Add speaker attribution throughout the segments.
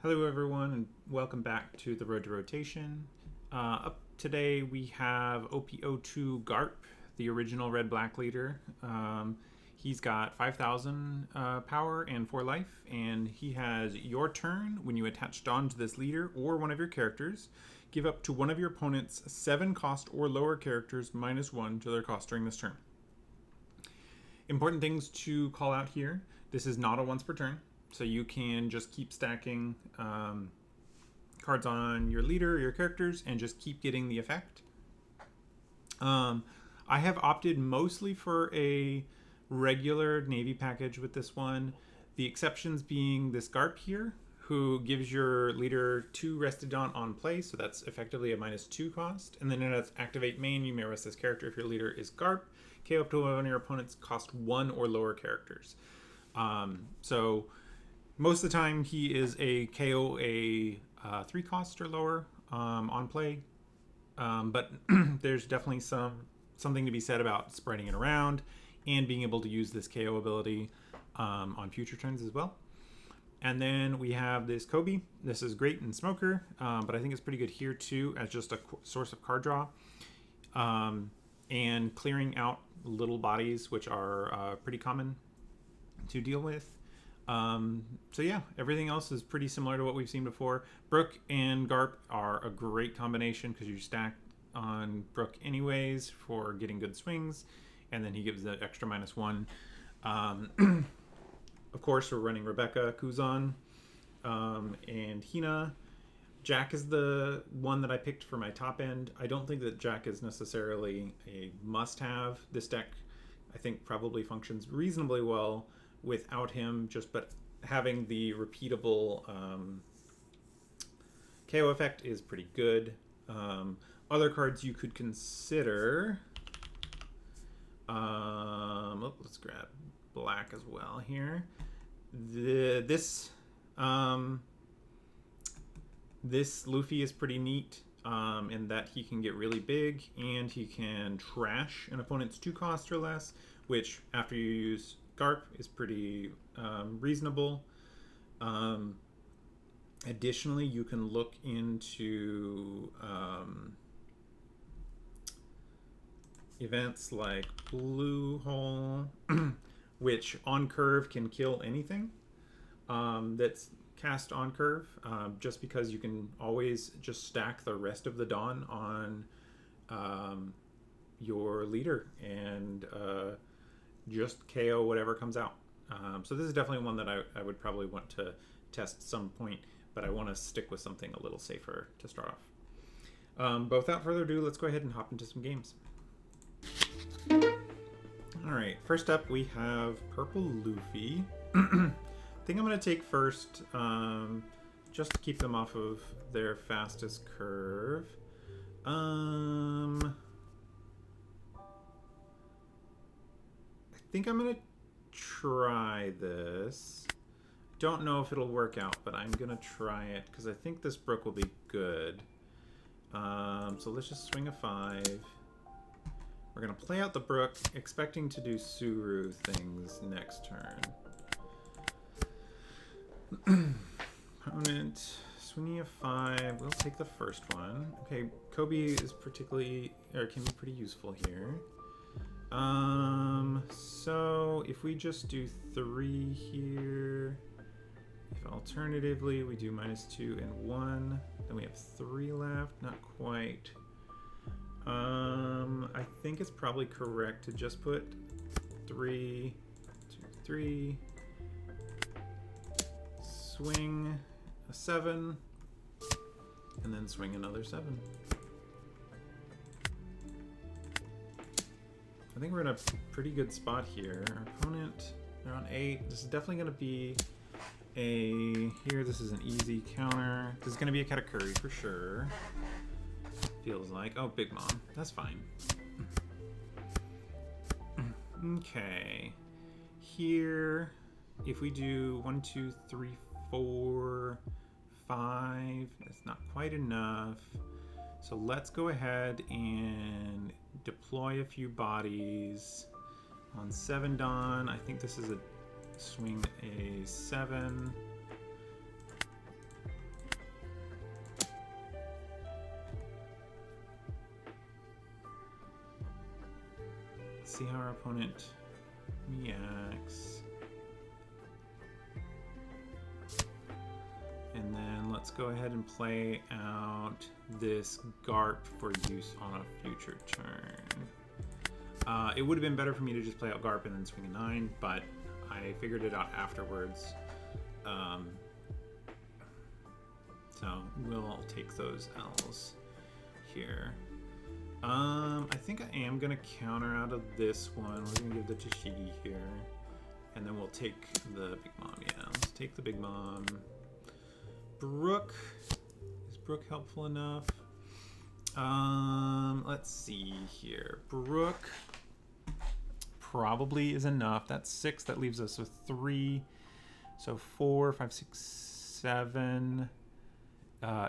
Speaker 1: Hello everyone and welcome back to the Road to Rotation. Up today we have OP02 Garp, the original red-black leader. He's got 5,000 power and 4 life, and he has your turn when you attach Dawn to this leader or one of your characters. Give up to one of your opponent's 7 cost or lower characters -1 to their cost during this turn. Important things to call out here. This is not a once per turn. So you can just keep stacking cards on your leader, your characters, and just keep getting the effect. I have opted mostly for a regular Navy package with this one. The exceptions being this Garp here, who gives your leader 2 rested Dawn on play, so that's effectively a -2 cost. And then at activate main, you may rest this character if your leader is Garp. KO up to one of your opponent's cost 1 or lower characters. So most of the time, he is a KO a 3 cost or lower on play, but there's definitely something to be said about spreading it around and being able to use this KO ability on future turns as well. And then we have this Kobe. This is great in Smoker, but I think it's pretty good here too as just a source of card draw and clearing out little bodies, which are pretty common to deal with. So yeah, everything else is pretty similar to what we've seen before. Brook and Garp are a great combination because you stack on Brook anyways for getting good swings, and then he gives the extra -1. Of course, we're running Rebecca, Kuzan, and Hina. Jack is the one that I picked for my top end. I don't think that Jack is necessarily a must-have. This deck, I think, probably functions reasonably well without him, but having the repeatable KO effect is pretty good. Other cards you could consider, let's grab black as well here. This Luffy is pretty neat in that he can get really big and he can trash an opponent's 2 cost or less, which after you use Garp is pretty reasonable. Additionally, you can look into events like Blue Hole, which on curve can kill anything that's cast on curve, just because you can always just stack the rest of the Dawn on your leader and just KO whatever comes out. So this is definitely one that I would probably want to test at some point, but I want to stick with something a little safer to start off. But without further ado, let's go ahead and hop into some games. Alright, first up we have Purple Luffy. I think I'm going to take first, just to keep them off of their fastest curve. I think I'm going to try this. Don't know if it'll work out, but I'm going to try it because I think this Brook will be good. So let's just swing a 5. We're going to play out the Brook, expecting to do Suru things next turn. Opponent swinging a 5. We'll take the first one. Okay, Kobe is can be pretty useful here. So if we just do 3 here, if alternatively we do -2 and 1, then we have 3 left. Not quite. I think it's probably correct to just put 3, 2, 3, swing a 7, and then swing another 7. I think we're in a pretty good spot here. Our opponent, they're on 8. This is definitely going to be here, this is an easy counter. This is going to be a Katakuri for sure. Feels like. Oh, Big Mom. That's fine. Okay. Here, if we do 1, 2, 3, 4, 5. That's not quite enough. So let's go ahead and deploy a few bodies on 7 Dawn. I think this is a swing a 7. See how our opponent reacts. And then let's go ahead and play out this Garp for use on a future turn. It would have been better for me to just play out Garp and then swing a 9, but I figured it out afterwards. So we'll take those L's here. I think I am going to counter out of this one. We're going to give the Tashigi here. And then we'll take the Big Mom. Yeah, let's take the Big Mom. Brook. Is Brook helpful enough? Let's see here. Brook probably is enough. That's 6. That leaves us with 3. So 4, 5, 6, 7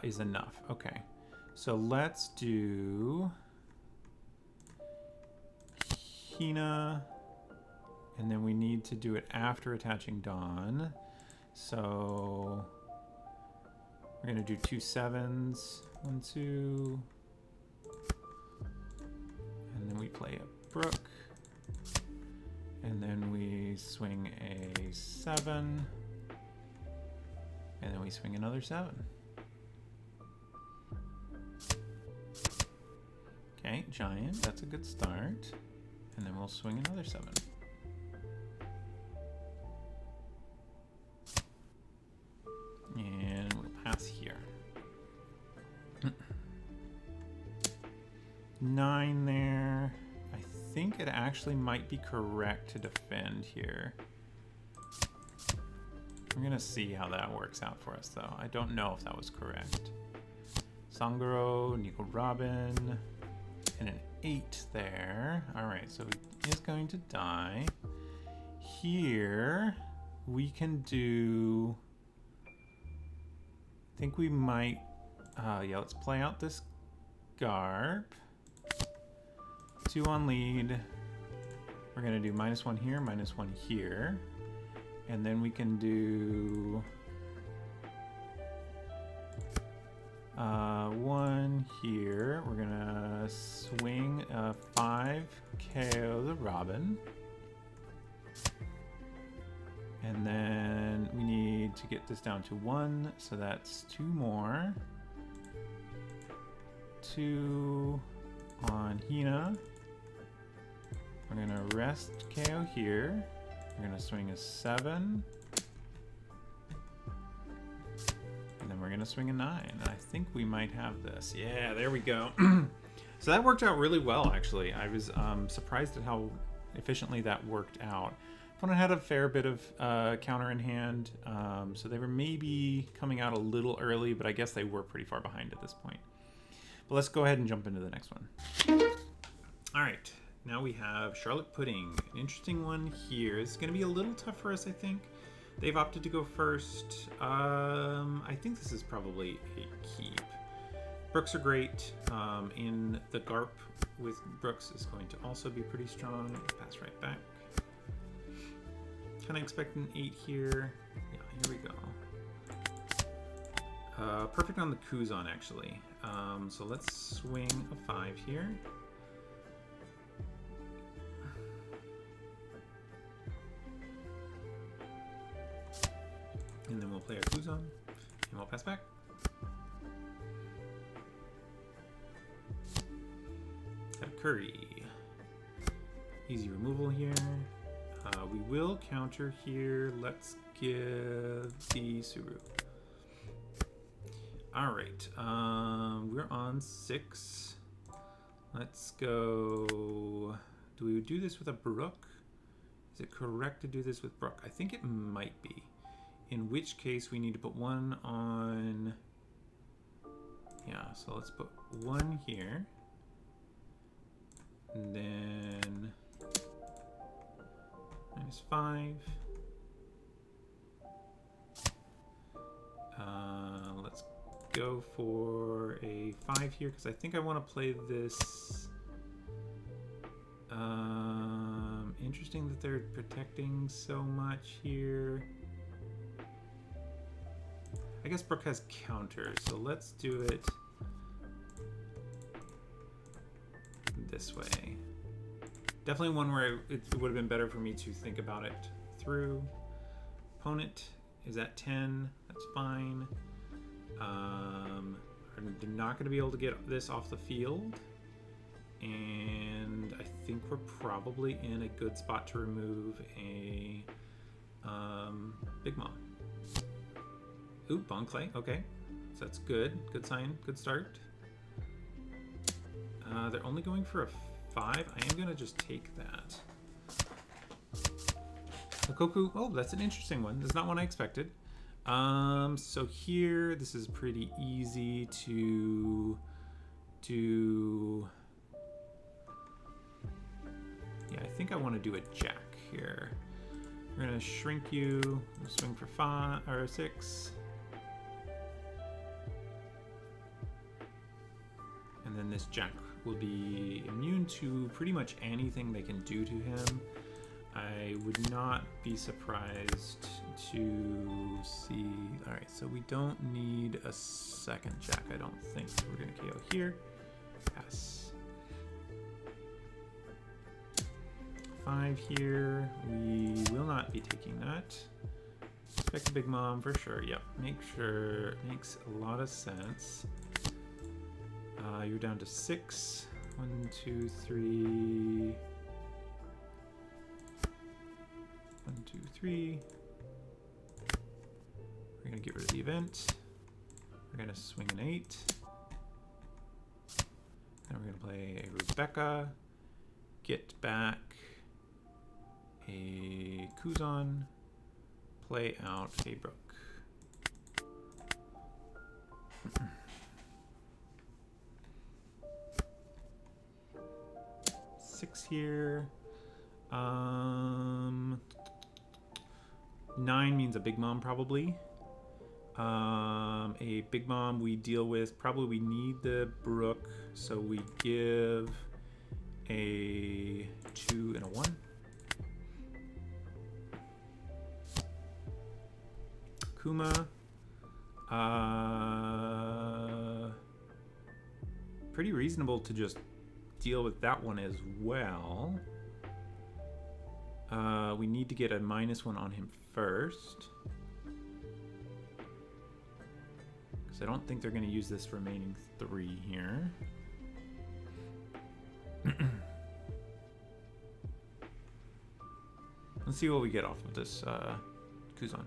Speaker 1: is enough. Okay. So let's do Hina, and then we need to do it after attaching Dawn. So we're going to do 2 7s. 1, 2. And then we play a Brook. And then we swing a 7. And then we swing another 7. Okay, Giant, that's a good start. And then we'll swing another 7. And we'll pass here. 9 there. I think it actually might be correct to defend here. We're gonna see how that works out for us though. I don't know if that was correct. Sanguro, Nico Robin, and an 8 there. All right, so he is going to die. Here, we can do, I think we might, yeah, let's play out this Garp. 2 on lead. We're gonna do -1 here, -1 here. And then we can do 1 here. We're gonna swing a 5, KO the Robin. And then we need to get this down to 1, so that's 2 more. 2 on Hina. We're gonna rest KO here. We're gonna swing a 7. And then we're gonna swing a 9. And I think we might have this. Yeah, there we go. So that worked out really well, actually. I was surprised at how efficiently that worked out. Opponent had a fair bit of counter in hand, so they were maybe coming out a little early, but I guess they were pretty far behind at this point. But let's go ahead and jump into the next one. All right, now we have Charlotte Pudding. An interesting one here. It's going to be a little tough for us, I think. They've opted to go first. I think this is probably a keep. Brooks are great. In the Garp with Brooks is going to also be pretty strong. Pass right back. Kind of expect an 8 here. Yeah, here we go. Perfect on the Kuzan, actually. So let's swing a 5 here. And then we'll play our Kuzan, and we'll pass back. Have Curry. Easy removal here. We will counter here. Let's give the Suru. All right, we're on 6. Let's go. Do we do this with a Brook? Is it correct to do this with Brook? I think it might be. In which case we need to put 1 on, yeah, so let's put 1 here. And then -5. Let's go for a 5 here because I think I want to play this. Interesting that they're protecting so much here. I guess Brook has counters, so let's do it this way. Definitely one where it would have been better for me to think about it through. Opponent is at 10. That's fine. They're not going to be able to get this off the field. And I think we're probably in a good spot to remove a Big Mom. Ooh, Bone Clay. Okay. So that's good. Good sign. Good start. They're only going for a 5. I am going to just take that. Koku. Oh, that's an interesting one. That's not one I expected. So here, this is pretty easy to do. Yeah, I think I want to do a jack here. We're going to shrink you, swing for 5 or 6. And then this jack will be immune to pretty much anything they can do to him. I would not be surprised to see. All right, so we don't need a second jack, I don't think. So we're going to KO here. Pass. 5 here. We will not be taking that. Expect a Big Mom for sure. Yep, make sure. Makes a lot of sense. You're down to 6. 1, 2, 3. 1, 2, 3. We're going to get rid of the event. We're going to swing an 8. Then we're going to play a Rebecca. Get back a Kuzan. Play out a Brook. 6 here. 9 means a Big Mom probably. A Big Mom we deal with. Probably we need the Brook, so we give a 2 and a 1. Kuma. Pretty reasonable to just deal with that one as well. We need to get a -1 on him first. Because I don't think they're going to use this remaining 3 here. Let's see what we get off of this Kuzan.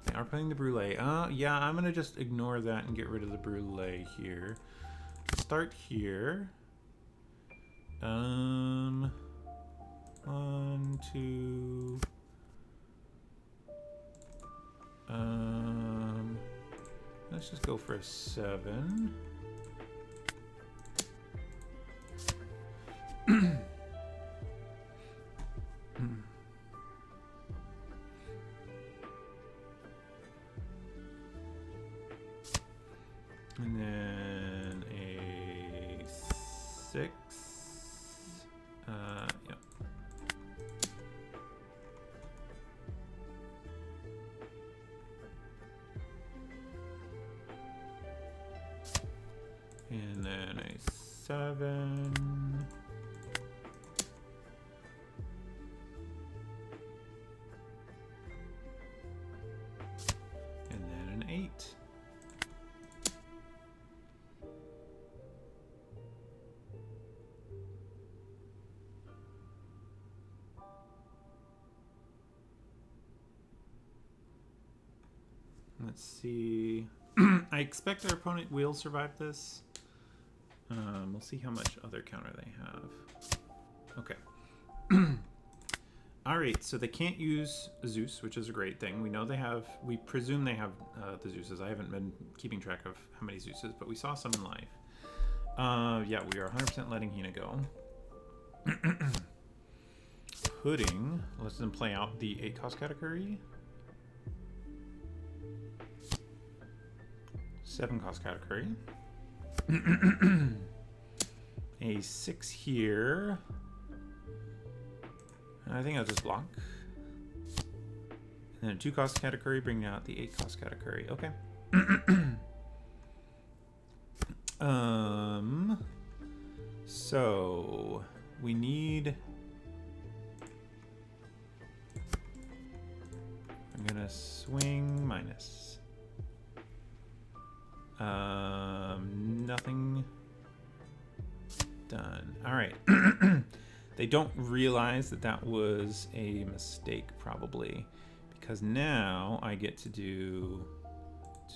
Speaker 1: They are playing the Brulee. Yeah, I'm going to just ignore that and get rid of the Brulee here. Start here. 1, 2. Let's just go for a 7. And then a 6. Yep. And then a 7. And then an 8. Let's see. I expect our opponent will survive this. We'll see how much other counter they have. Okay. All right, so they can't use Zeus, which is a great thing. We know they have, we presume they have the Zeuses. I haven't been keeping track of how many Zeuses, but we saw some in live. Yeah, we are 100% letting Hina go. putting, let's then play out the 8 cost category. 7 cost category. A 6 here. I think I'll just block. And then a 2 cost category, bringing out the 8 cost category. Okay. So we need. I'm gonna swing minus. Nothing done. All right. They don't realize that that was a mistake, probably, because now I get to do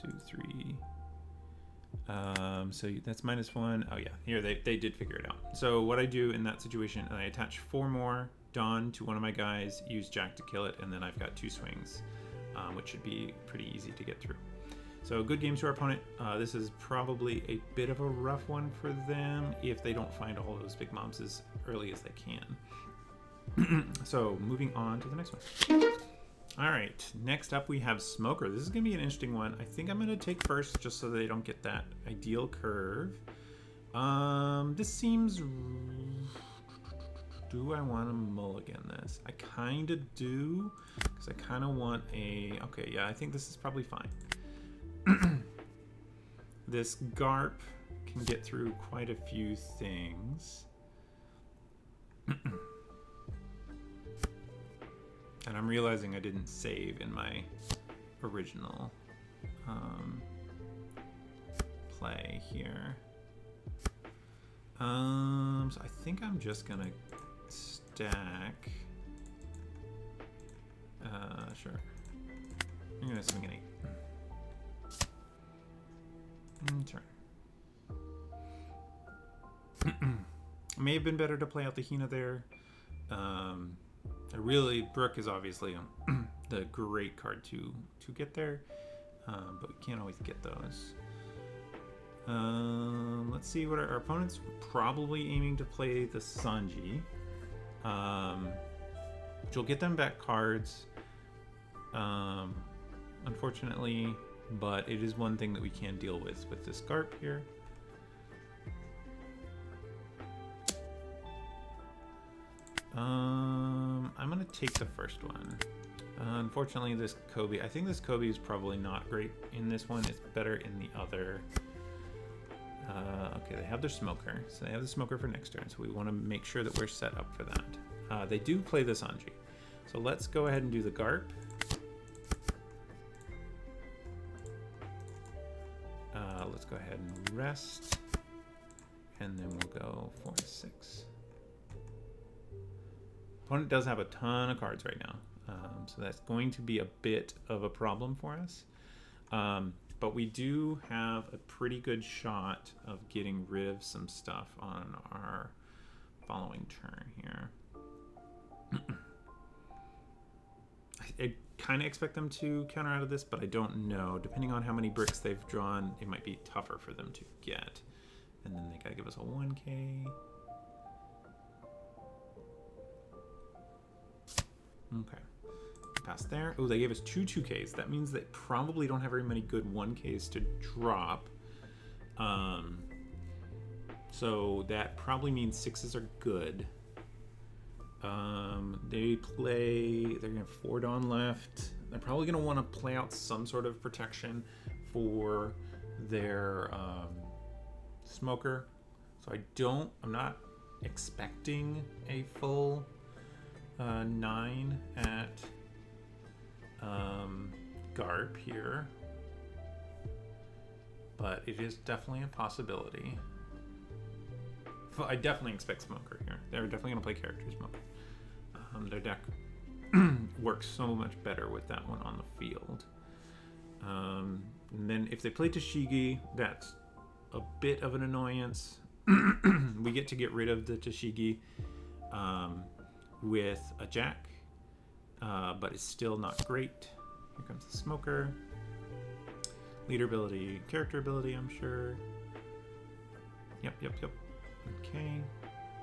Speaker 1: 2, 3. So that's -1. Oh yeah, here they did figure it out. So what I do in that situation, I attach 4 more Dawn to one of my guys, use Jack to kill it, and then I've got 2 swings, which should be pretty easy to get through. So good games to our opponent. This is probably a bit of a rough one for them if they don't find all those big mobs as early as they can. So moving on to the next one. All right, next up we have Smoker. This is gonna be an interesting one. I think I'm gonna take first just so they don't get that ideal curve. This seems, do I want to mulligan this? I kind of do, because I kind of want a, okay, yeah, I think this is probably fine. This Garp can get through quite a few things. And I'm realizing I didn't save in my original play here. So I think I'm just gonna stack. Sure. I'm gonna swing an 8. Turn. May have been better to play out the Hina there. Brook is obviously the great card to get there, but we can't always get those. Let's see what our opponent's probably aiming to play the Sanji, which will get them back cards, unfortunately, but it is one thing that we can deal with this Garp here. I'm gonna take the first one. Unfortunately, this Kobe, I think this Kobe is probably not great in this one. It's better in the other. Okay, they have their Smoker, so they have the Smoker for next turn, so we want to make sure that we're set up for that. They do play the Sanji, so let's go ahead and do the Garp. Let's go ahead and rest, and then we'll go 4 and 6. Opponent does have a ton of cards right now, so that's going to be a bit of a problem for us. But we do have a pretty good shot of getting rid of some stuff on our following turn here. I kind of expect them to counter out of this, but I don't know. Depending on how many bricks they've drawn, it might be tougher for them to get. And then they gotta give us a 1K. Okay. Past there. Oh, they gave us 2 2Ks. That means they probably don't have very many good 1Ks to drop. So that probably means 6s are good. They're gonna have 4 Dawn left. They're probably gonna want to play out some sort of protection for their Smoker. So I'm not expecting a full 9 at Garp here, but it is definitely a possibility. I definitely expect Smoker here. They're definitely going to play character Smoker. Their deck works so much better with that one on the field. And then if they play Tashigi, that's a bit of an annoyance. We get to get rid of the Tashigi with a Jack, but it's still not great. Here comes the Smoker. Leader ability, character ability, I'm sure. Yep. Okay.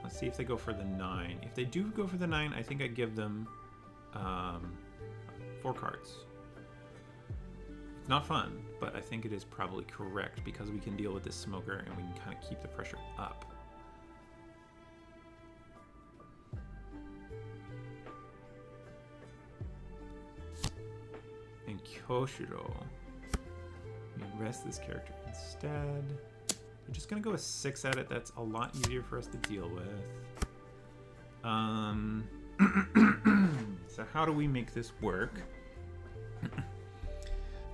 Speaker 1: Let's see if they go for the 9. If they do go for the 9, I think I give them 4 cards. It's not fun, but I think it is probably correct because we can deal with this smoker and we can kind of keep the pressure up. And Koshiro. We rest this character instead. We're just gonna go with 6 at it. That's a lot easier for us to deal with. So how do we make this work?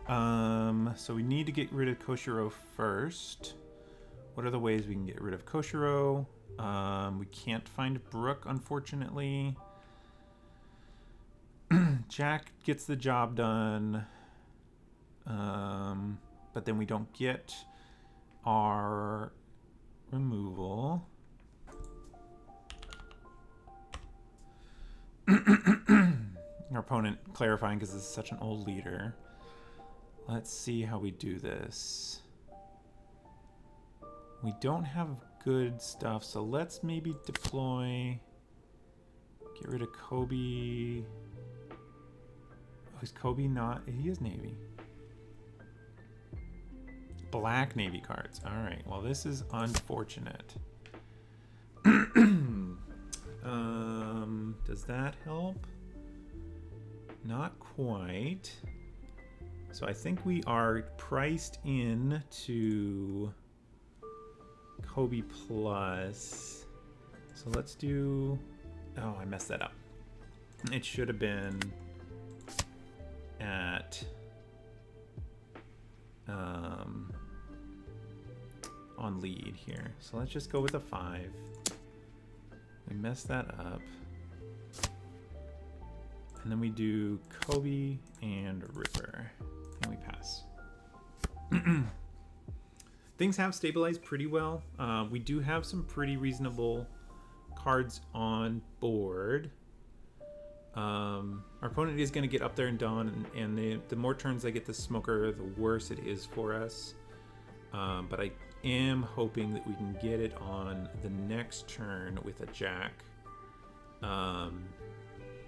Speaker 1: So we need to get rid of Koshiro first. What are the ways we can get rid of Koshiro? We can't find Brook, unfortunately. Jack gets the job done. But then we don't get our removal. Our opponent clarifying because this is such an old leader. Let's see how we do this. We don't have good stuff, so let's maybe deploy. Get rid of Kobe. Oh, is Kobe not? He is Navy. Black Navy cards. All right. Well, this is unfortunate. Does that help? Not quite. So I think we are priced in to Kobe Plus. So let's do... Oh, I messed that up. It should have been at... on lead here. So let's just go with a 5. We messed that up. And then we do Kobe and Ripper. And we pass. Things have stabilized pretty well. We do have some pretty reasonable cards on board. Our opponent is going to get up there and down, and the more turns they get the smoker, the worse it is for us. But I am hoping that we can get it on the next turn with a Jack.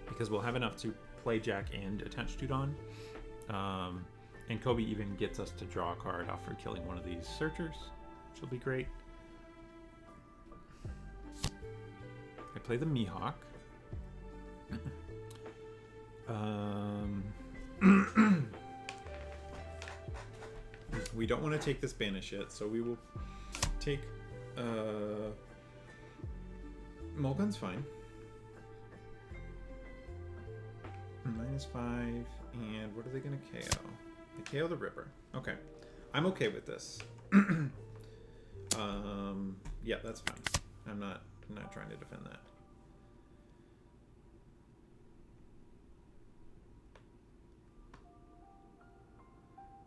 Speaker 1: Because we'll have enough to play Jack and attach Tudon. And Kobe even gets us to draw a card off for killing one of these searchers, which will be great. I play the Mihawk. We don't want to take this banish yet, so we will take Mulligan's fine. -5, and what are they going to KO? They KO the Ripper. Okay. I'm okay with this. Yeah, that's fine. I'm not trying to defend that.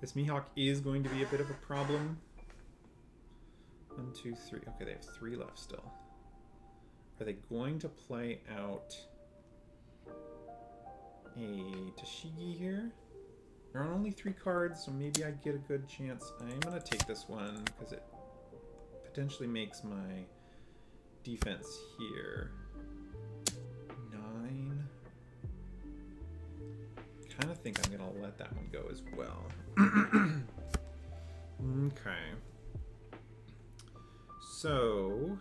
Speaker 1: This Mihawk is going to be a bit of a problem. 1, 2, 3. Okay, they have 3 left still. Are they going to play out a Tashigi here? There are only 3 cards, so maybe I get a good chance. I am going to take this one because it potentially makes my defense here 9. Kind of think I'm going to let that one go as well. Okay. So,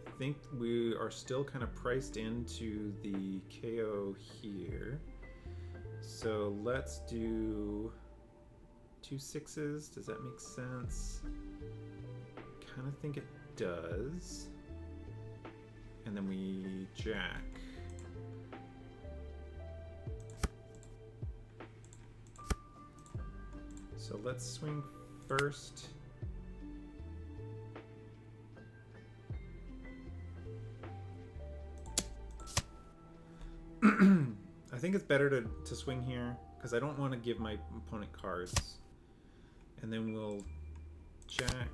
Speaker 1: I think we are still kind of priced into the KO here. So let's do 2 6s. Does that make sense? Kind of think it does. And then we Jack. So let's swing first. I think it's better to swing here because I don't want to give my opponent cards. And then we'll Jack.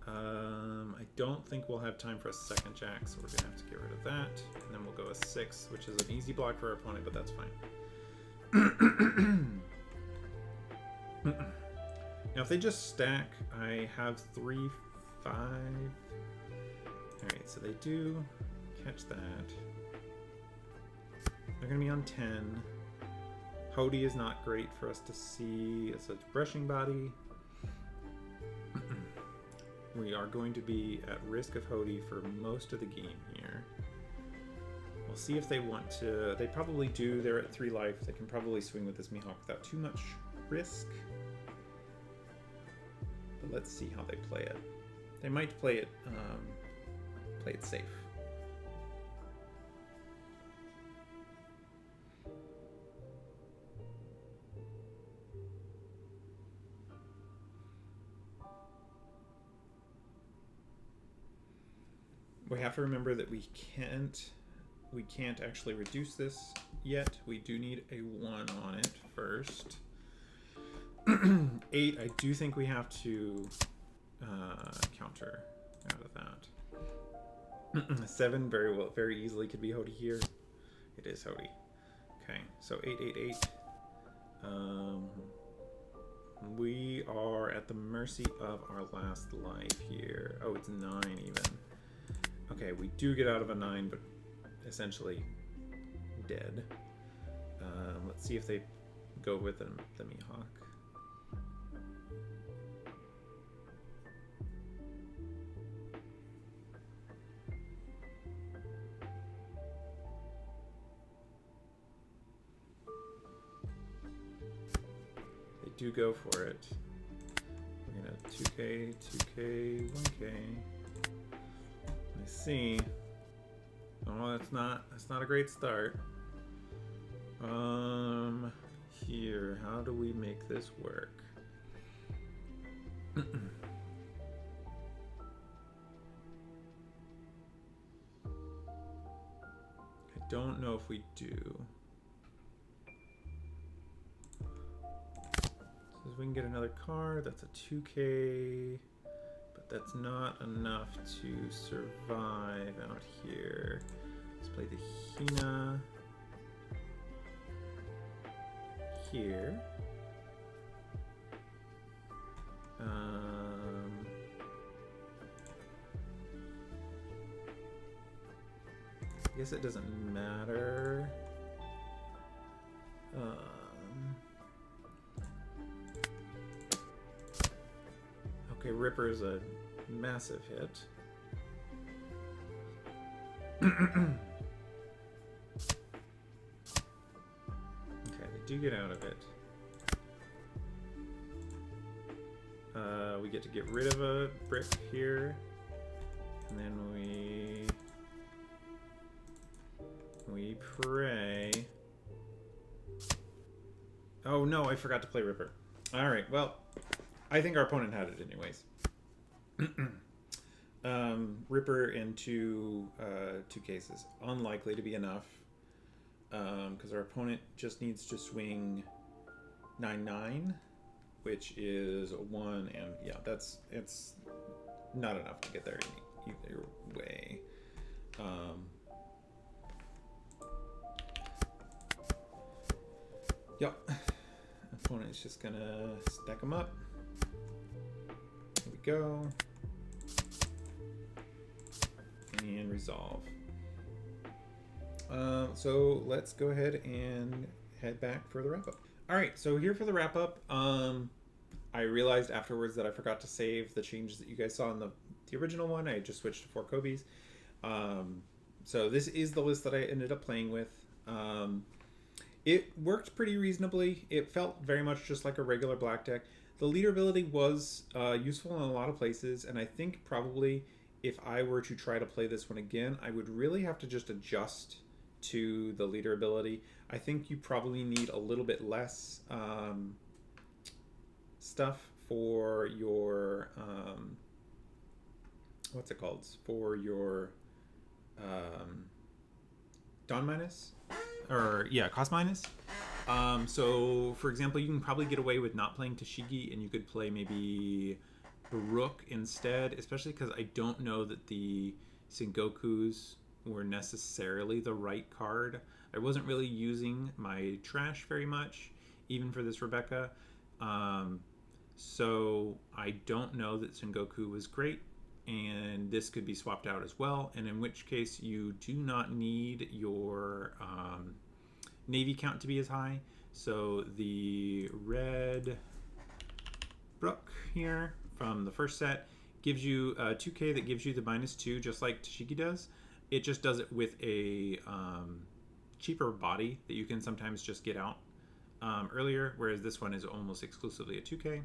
Speaker 1: I don't think we'll have time for a second Jack, so we're going to have to get rid of that. And then we'll go a 6, which is an easy block for our opponent, but that's fine. Now, if they just stack, I have 3 Alright, so they do catch that. They're going to be on 10. Hody is not great for us to see as a brushing body. We are going to be at risk of Hody for most of the game here. We'll see if they want to. They probably do. They're at 3 life. They can probably swing with this Mihawk without too much risk. But let's see how they play it. They might play it safe. We have to remember that we can't actually reduce this yet. We do need a 1 on it first. 8, I do think we have to counter out of that. 7 very easily could be Hody here. It is Hody. Okay, so 8, 8, 8. We are at the mercy of our last life here. Oh, it's 9 even. Okay, we do get out of a 9, but essentially dead. Let's see if they go with the Mihawk. They do go for it. We're gonna 2K, 2K, 1K. I see. Oh, that's not a great start. Here, how do we make this work? I don't know if we do. Says we can get another card. That's a 2K. But that's not enough to survive out here. Let's play the Hina here. I guess it doesn't matter. Okay, Ripper is a massive hit. Okay, they do get out of it. We get to get rid of a brick here, and then we pray. Oh no, I forgot to play Ripper. All right, well, I think our opponent had it anyways. Ripper in two cases. Unlikely to be enough. Because our opponent just needs to swing 9/9, which is a 1, and yeah, it's not enough to get there either way. Yep. Opponent's just gonna stack them up. Here we go. And resolve. So let's go ahead and head back for the wrap up. All right, so here for the wrap up. I realized afterwards that I forgot to save the changes that you guys saw in the original one. I just switched to 4 Kobe's. So this is the list that I ended up playing with. It worked pretty reasonably. It felt very much just like a regular black deck. The leader ability was useful in a lot of places, and I think probably if I were to try to play this one again, I would really have to just adjust to the leader ability. I think you probably need a little bit less stuff for your what's it called? For your Dawn minus, or yeah, cost minus. So for example, you can probably get away with not playing Tashigi, and you could play maybe Rook instead, especially because I don't know that the Sengokus were necessarily the right card. I wasn't really using my trash very much, even for this Rebecca. So I don't know that Sengoku was great. and this could be swapped out as well, and in which case you do not need your Navy count to be as high. So the red Brook here from the first set gives you a 2K that gives you the -2, just like Tashiki does. It just does it with a cheaper body that you can sometimes just get out earlier, whereas this one is almost exclusively a 2K.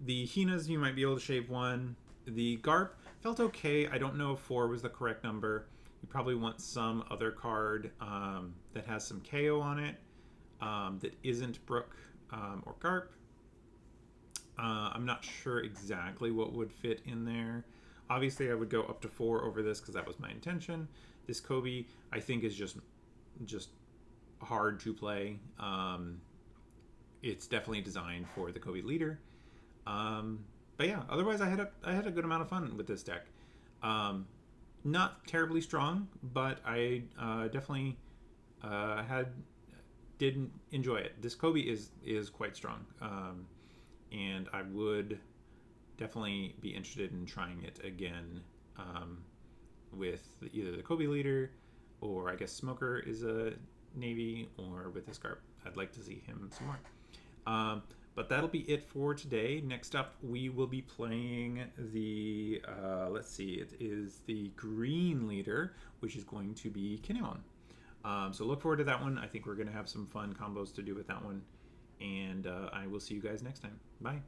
Speaker 1: The Hinas, you might be able to shave 1. The Garp felt okay. I don't know if 4 was the correct number. You probably want some other card that has some KO on it that isn't Brook or Garp. I'm not sure exactly what would fit in there. Obviously, I would go up to 4 over this because that was my intention. This Kobe, I think, is just hard to play. It's definitely designed for the Kobe leader. But yeah, otherwise I had a good amount of fun with this deck. Not terribly strong, but I definitely did enjoy it. This Kobe is quite strong, and I would definitely be interested in trying it again with either the Kobe leader, or I guess Smoker is a Navy, or with this Garp. I'd like to see him some more. But that'll be it for today. Next up, we will be playing the, let's see, it is the green leader, which is going to be Kinemon. So look forward to that one. I think we're going to have some fun combos to do with that one. And I will see you guys next time. Bye.